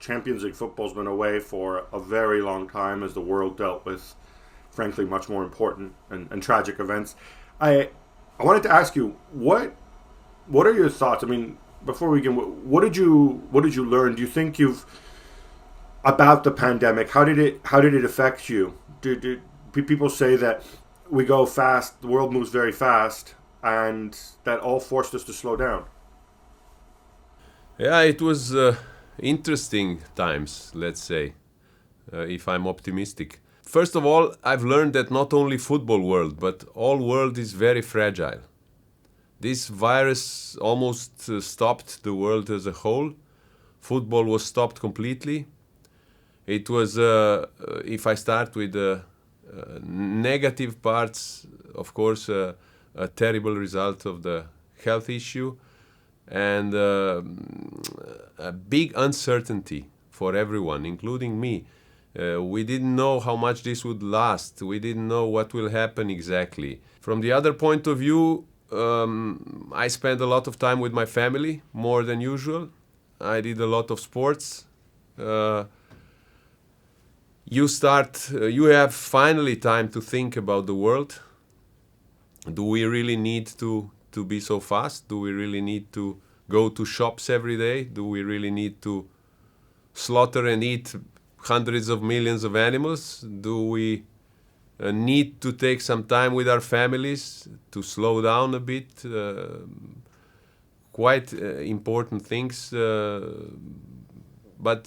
Champions League football's been away for a very long time as the world dealt with, frankly, much more important and tragic events. I wanted to ask you, what are your thoughts? I mean, before we begin, what did you learn? Do you think about the pandemic? How did it affect you? Did people say that we go fast, the world moves very fast, and that all forced us to slow down? Yeah, it was interesting times, let's say, if I'm optimistic. First of all, I've learned that not only football world, but all world is very fragile. This virus almost stopped the world as a whole. Football was stopped completely. It was, if I start with the negative parts, of course, a terrible result of the health issue, and a big uncertainty for everyone, including me. We didn't know how much this would last. We didn't know what will happen exactly. From the other point of view, I spent a lot of time with my family, more than usual. I did a lot of sports. You have finally time to think about the world. Do we really need to be so fast? Do we really need to go to shops every day? Do we really need to slaughter and eat hundreds of millions of animals? Do we need to take some time with our families to slow down a bit? Quite important things. But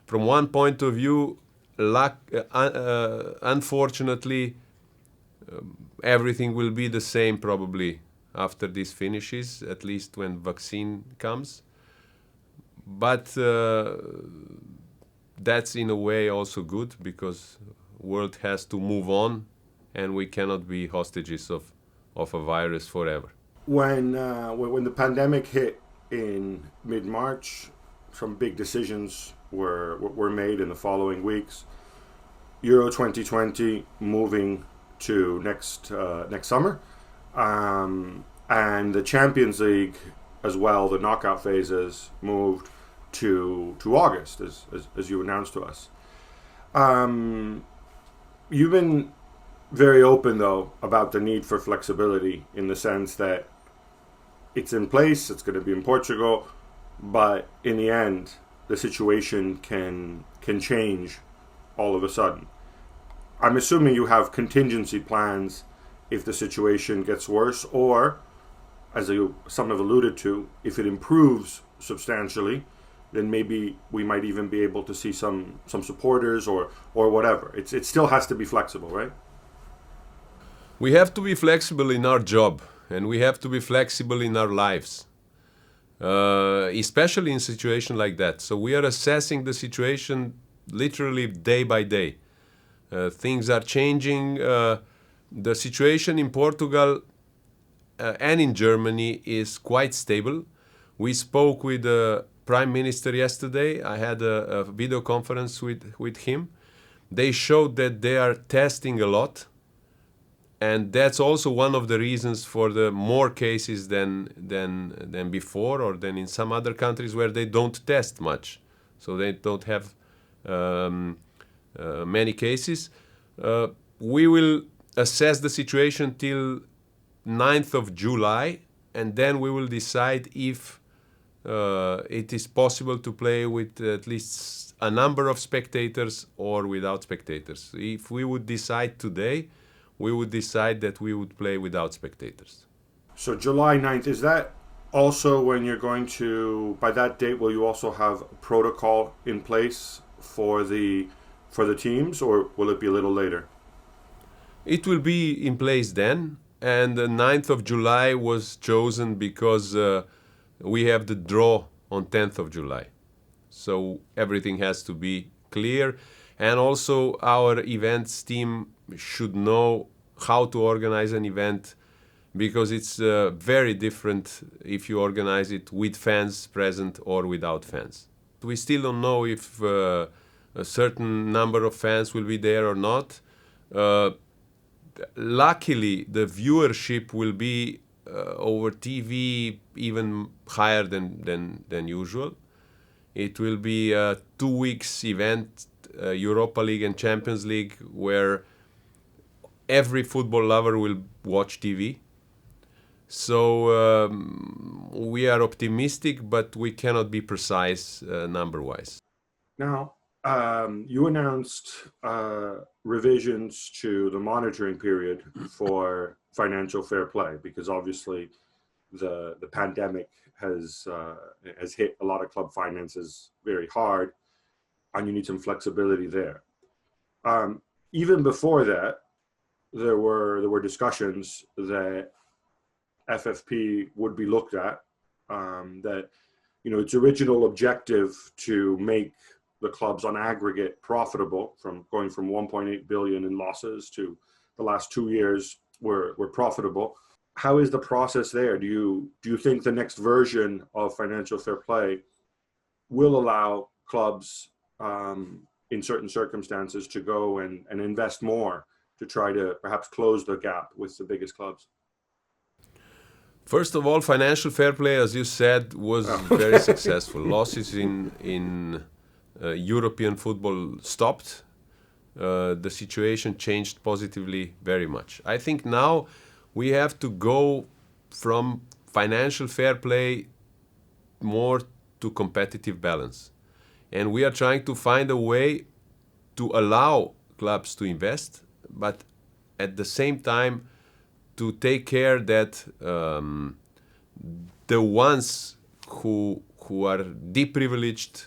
from one point of view, unfortunately, everything will be the same probably after this finishes, at least when vaccine comes. But that's in a way also good, because world has to move on, and we cannot be hostages of a virus forever. When the pandemic hit in mid-March, some big decisions were made in the following weeks. Euro 2020 moving to next summer, and the Champions League as well. The knockout phases moved to August, as you announced to us. You've been very open, though, about the need for flexibility, in the sense that it's in place, it's going to be in Portugal, but in the end, the situation can change all of a sudden. I'm assuming you have contingency plans if the situation gets worse, or, as some have alluded to, if it improves substantially, then maybe we might even be able to see some supporters or whatever. It still has to be flexible, right? We have to be flexible in our job, and we have to be flexible in our lives, especially in a situation like that. So we are assessing the situation literally day by day. Things are changing. The situation in Portugal and in Germany is quite stable. We spoke with the Prime Minister yesterday. I had a video conference with him. They showed that they are testing a lot, and that's also one of the reasons for the more cases than before, or than in some other countries where they don't test much, so they don't have many cases. We will assess the situation till 9th of July, and then we will decide if it is possible to play with at least a number of spectators or without spectators. If we would decide today, we would decide that we would play without spectators. So July 9th, is that also when you're going to, by that date, will you also have a protocol in place for the teams, or will it be a little later? It will be in place then, and the 9th of July was chosen because we have the draw on 10th of July. So everything has to be clear, and also our events team should know how to organize an event, because it's very different if you organize it with fans present or without fans. We still don't know if a certain number of fans will be there or not. Luckily, the viewership will be over TV even higher than usual. It will be a 2 weeks event, Europa League and Champions League, where every football lover will watch TV. So we are optimistic, but we cannot be precise number-wise. Now, you announced revisions to the monitoring period for financial fair play, because obviously the pandemic has hit a lot of club finances very hard, and you need some flexibility there. Even before that, there were discussions that FFP would be looked at, that its original objective to make the clubs on aggregate profitable, from going from 1.8 billion in losses to the last 2 years were profitable. How is the process there? Do you think the next version of financial fair play will allow clubs in certain circumstances to go and invest more to try to perhaps close the gap with the biggest clubs? First of all, financial fair play, as you said, was very successful. Losses in European football stopped. The situation changed positively very much. I think now we have to go from financial fair play more to competitive balance. And we are trying to find a way to allow clubs to invest, but at the same time to take care that the ones who are deprivileged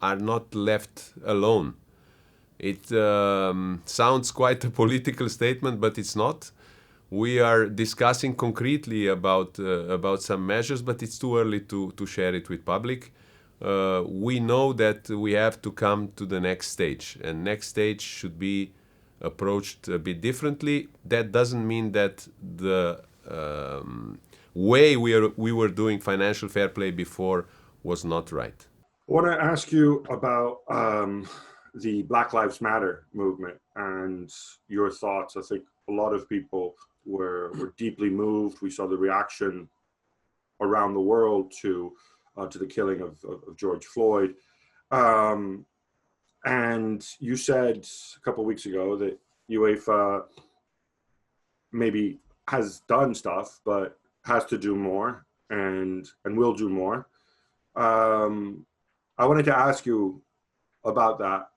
are not left alone. It sounds quite a political statement, but it's not. We are discussing concretely about some measures, but it's too early to share it with public. We know that we have to come to the next stage, and next stage should be approached a bit differently. That doesn't mean that the way we were doing financial fair play before was not right. I want to ask you about the Black Lives Matter movement and your thoughts. I think a lot of people were deeply moved. We saw the reaction around the world to the killing of George Floyd. And you said a couple of weeks ago that UEFA maybe has done stuff, but has to do more and will do more. I wanted to ask you about that.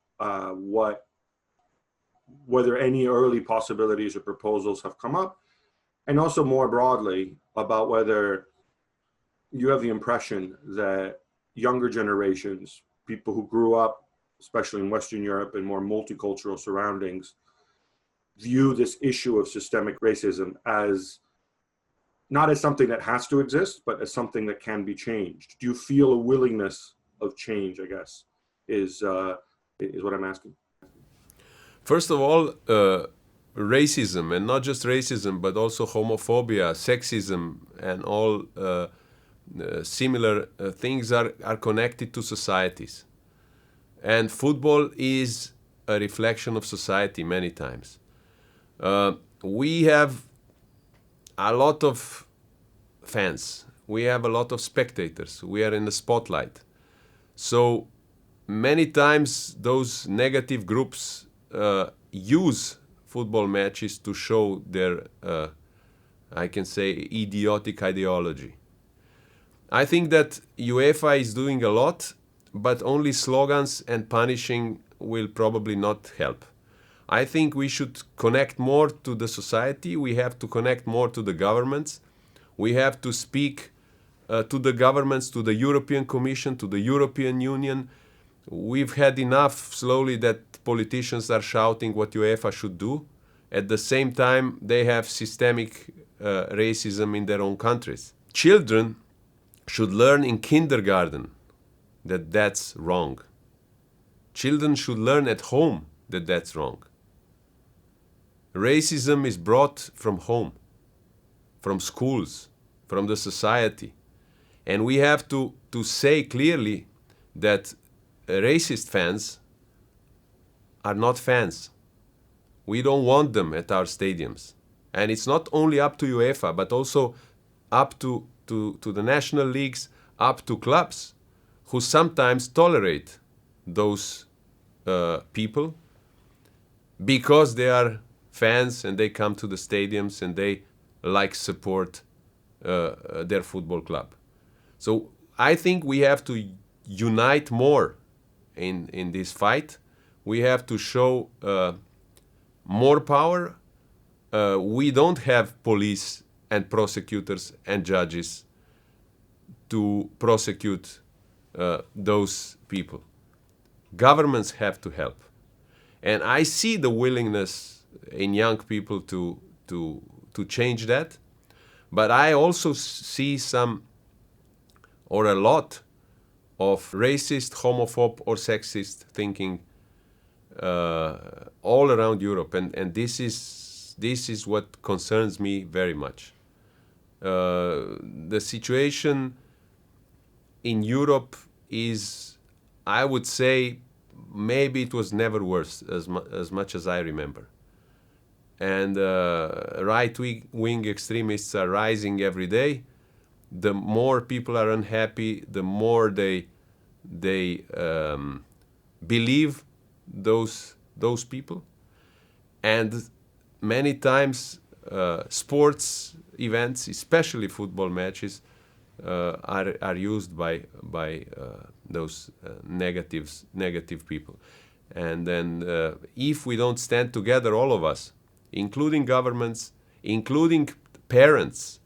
Whether any early possibilities or proposals have come up, and also more broadly about whether you have the impression that younger generations, people who grew up, especially in Western Europe and more multicultural surroundings, view this issue of systemic racism as not as something that has to exist, but as something that can be changed. Do you feel a willingness of change, I guess, is what I'm asking. First of all, racism, and not just racism, but also homophobia, sexism, and all similar things are connected to societies. And football is a reflection of society many times. We have a lot of fans. We have a lot of spectators. We are in the spotlight. So many times those negative groups use football matches to show their, I can say, idiotic ideology. I think that UEFA is doing a lot, but only slogans and punishing will probably not help. I think we should connect more to the society. We have to connect more to the governments. We have to speak to the governments, to the European Commission, to the European Union. We've had enough slowly that politicians are shouting what UEFA should do. At the same time, they have systemic racism in their own countries. Children should learn in kindergarten that that's wrong. Children should learn at home that that's wrong. Racism is brought from home, from schools, from the society. And we have to say clearly that racist fans are not fans. We don't want them at our stadiums. And it's not only up to UEFA, but also up to the national leagues, up to clubs. who sometimes tolerate those people because they are fans and they come to the stadiums and they like support their football club. So I think we have to unite more in this fight. We have to show more power. We don't have police and prosecutors and judges to prosecute those people. Governments have to help. And I see the willingness in young people to change that. But I also see some or a lot of racist, homophobe, or sexist thinking all around Europe, and this is what concerns me very much. The situation in Europe is, I would say, maybe it was never worse as much as I remember. And right-wing extremists are rising every day. The more people are unhappy, the more they believe those people. And many times sports events, especially football matches, are used by those negative people. And then if we don't stand together, all of us, including governments, including parents,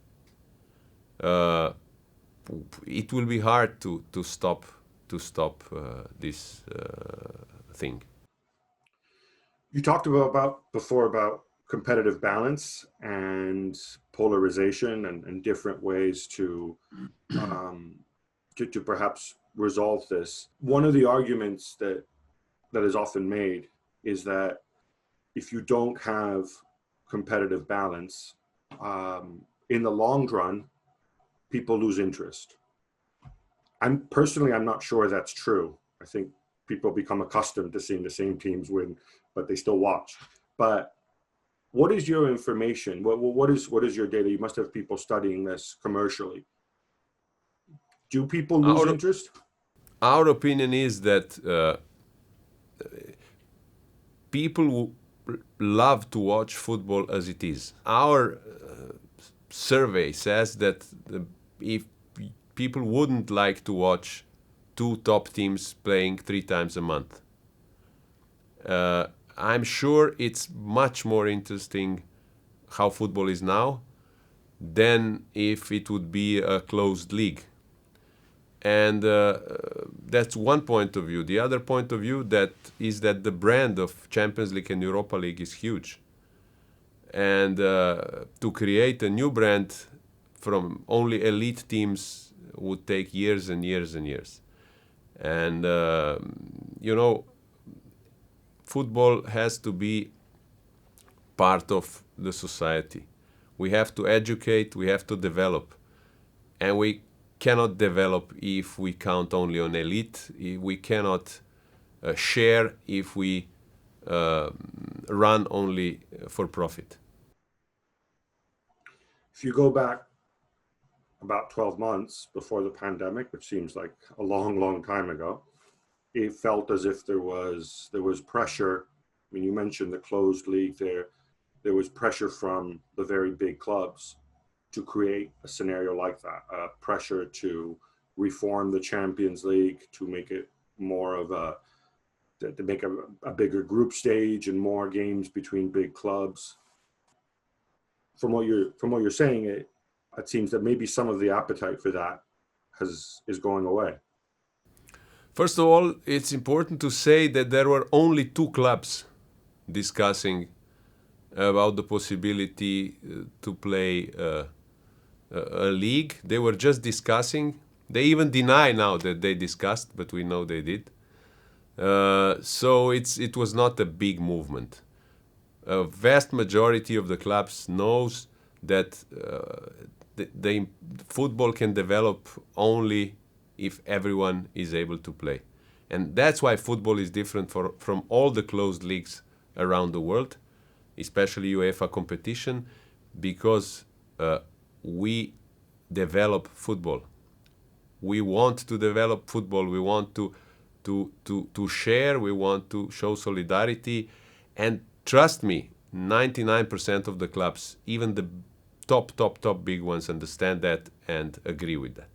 it will be hard to stop this thing. You talked before about competitive balance and polarization and different ways to perhaps resolve this. One of the arguments that is often made is that if you don't have competitive balance, in the long run, people lose interest. I'm not sure that's true. I think people become accustomed to seeing the same teams win, but they still watch. But what is your information? What is your data? You must have people studying this commercially. Do people lose interest? Our opinion is that people love to watch football as it is. Our survey says that if people wouldn't like to watch two top teams playing 3 times a month, I'm sure it's much more interesting how football is now than if it would be a closed league. And that's one point of view. The other point of view is that the brand of Champions League and Europa League is huge. And to create a new brand from only elite teams would take years and years and years. And, football has to be part of the society. We have to educate, we have to develop. And we cannot develop if we count only on elite. We cannot share if we run only for profit. If you go back about 12 months before the pandemic, which seems like a long, long time ago, it felt as if there was pressure. I mean, you mentioned the closed league there. There was pressure from the very big clubs to create a scenario like that, pressure to reform the Champions League, to make it more of to make a bigger group stage and more games between big clubs. From what you're saying, it seems that maybe some of the appetite for that is going away. First of all, it's important to say that there were only 2 clubs discussing about the possibility to play a league. They were just discussing. They even deny now that they discussed, but we know they did. So it was not a big movement. A vast majority of the clubs knows that the football can develop only if everyone is able to play. And that's why football is different from all the closed leagues around the world, especially UEFA competition, because we develop football. We want to develop football. We want to share. We want to show solidarity. And trust me, 99% of the clubs, even the top big ones, understand that and agree with that.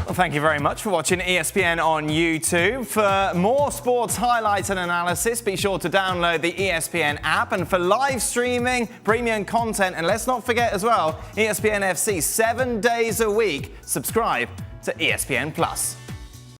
Well, thank you very much for watching ESPN on YouTube. For more sports highlights and analysis, be sure to download the ESPN app. And for live streaming, premium content, and let's not forget as well, ESPN FC 7 days a week. Subscribe to ESPN+.